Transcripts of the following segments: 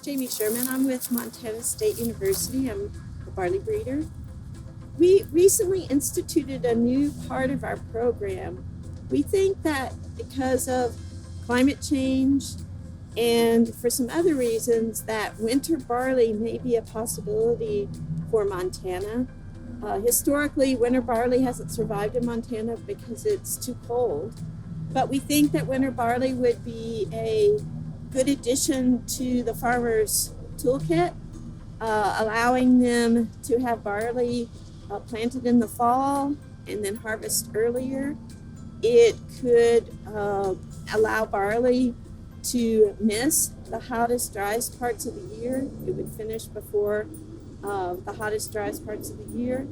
Sherman. I'm with Montana State University. I'm a barley breeder. We recently instituted a new part of our program. We think that because of climate change and for some other reasons that winter barley may be a possibility for Montana. Historically, winter barley hasn't survived in Montana because it's too cold. But we think that winter barley would be a good addition to the farmer's toolkit, allowing them to have barley planted in the fall and then harvest earlier. It could allow barley to miss the hottest, driest parts of the year. It would finish before the hottest, driest parts of the year.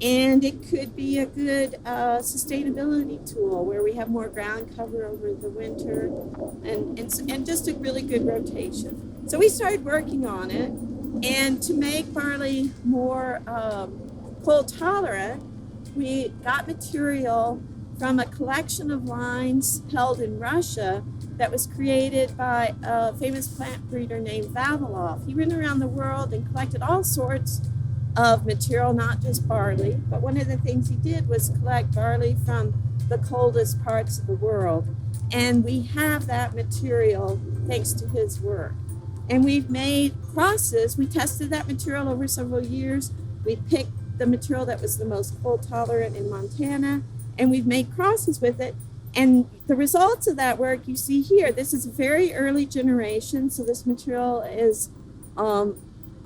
And it could be a good sustainability tool where we have more ground cover over the winter and just a really good rotation. So we started working on it. And to make barley more cold tolerant, we got material from a collection of lines held in Russia that was created by a famous plant breeder named Vavilov. He went around the world and collected all sorts of material, not just barley, but one of the things he did was collect barley from the coldest parts of the world. And we have that material thanks to his work. And we've made crosses. We tested that material over several years. We picked the material that was the most cold tolerant in Montana, and we've made crosses with it. And the results of that work you see here. This is a very early generation, so this material is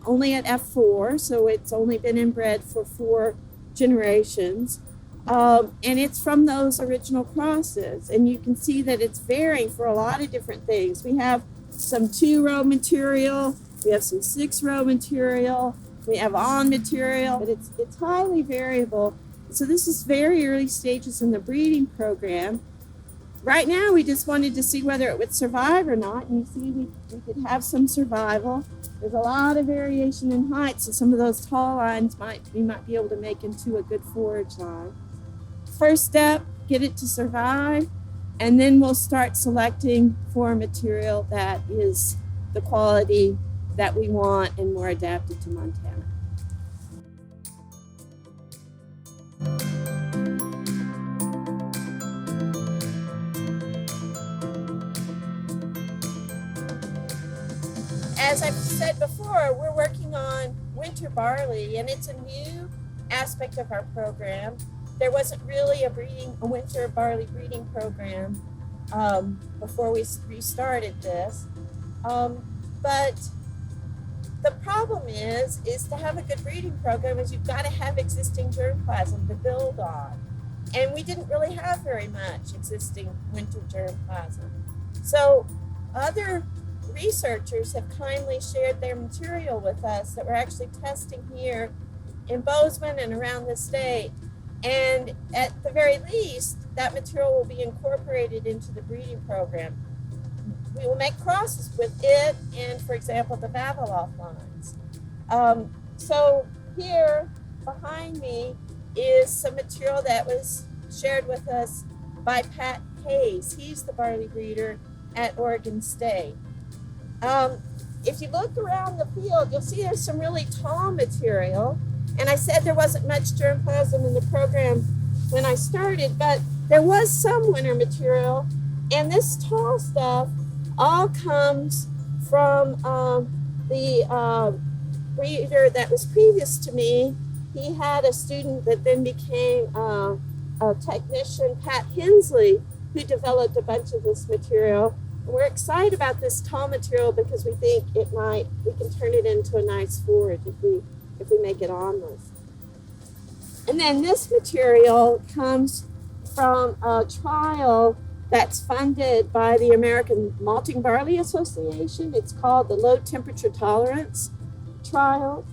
only at F4, so it's only been inbred for 4 generations. And it's from those original crosses. And you can see that it's varying for a lot of different things. We have some 2-row material, we have some 6-row material, we have on material, but it's highly variable. So this is very early stages in the breeding program. Right now, we just wanted to see whether it would survive or not. And you see we could have some survival. There's a lot of variation in height, so some of those tall lines we might be able to make into a good forage line. First step, get it to survive, and then we'll start selecting for material that is the quality that we want and more adapted to Montana. As I've said before, we're working on winter barley, and it's a new aspect of our program. There wasn't really a winter barley breeding program before we restarted this. But the problem is to have a good breeding program is you've got to have existing germplasm to build on. And we didn't really have very much existing winter germplasm. So other researchers have kindly shared their material with us that we're actually testing here in Bozeman and around the state. And at the very least, that material will be incorporated into the breeding program. We will make crosses with it and, for example, the Vavilov lines. So here behind me is some material that was shared with us by Pat Hayes. He's the barley breeder at Oregon State. If you look around the field, you'll see there's some really tall material. And I said there wasn't much germplasm in the program when I started, but there was some winter material. And this tall stuff all comes from the breeder that was previous to me. He had a student that then became a technician, Pat Hensley, who developed a bunch of this material. We're excited about this tall material because we think we can turn it into a nice forage if we make it onless. And then this material comes from a trial that's funded by the American Malting Barley Association. It's called the Low Temperature Tolerance Trial.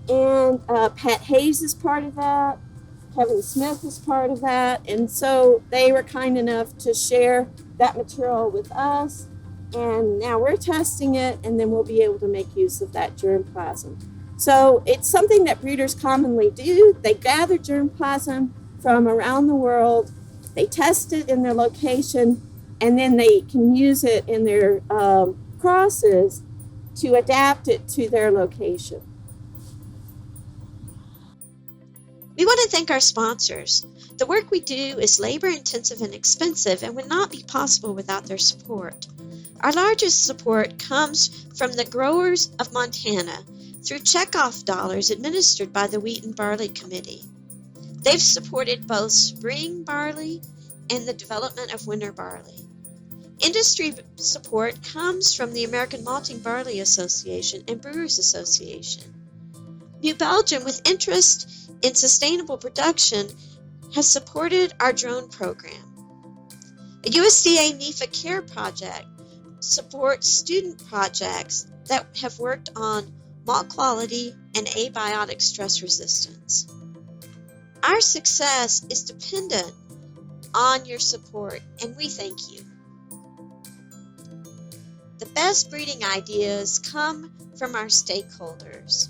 And Pat Hayes is part of that. Kevin Smith is part of that. And so they were kind enough to share that material with us. And now we're testing it, and then we'll be able to make use of that germplasm. So it's something that breeders commonly do. They gather germplasm from around the world, they test it in their location, and then they can use it in their crosses to adapt it to their location. We want to thank our sponsors. The work we do is labor intensive and expensive and would not be possible without their support. Our largest support comes from the growers of Montana through checkoff dollars administered by the Wheat and Barley Committee. They've supported both spring barley and the development of winter barley. Industry support comes from the American Malting Barley Association and Brewers Association. New Belgium, with interest in sustainable production, has supported our drone program. A USDA NIFA CARE project supports student projects that have worked on malt quality and abiotic stress resistance. Our success is dependent on your support, and we thank you. The best breeding ideas come from our stakeholders.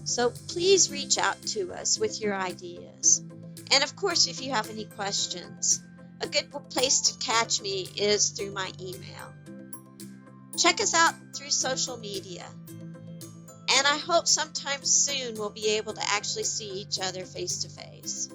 So please reach out to us with your ideas. And of course, if you have any questions, a good place to catch me is through my email. Check us out through social media. And I hope sometime soon we'll be able to actually see each other face to face.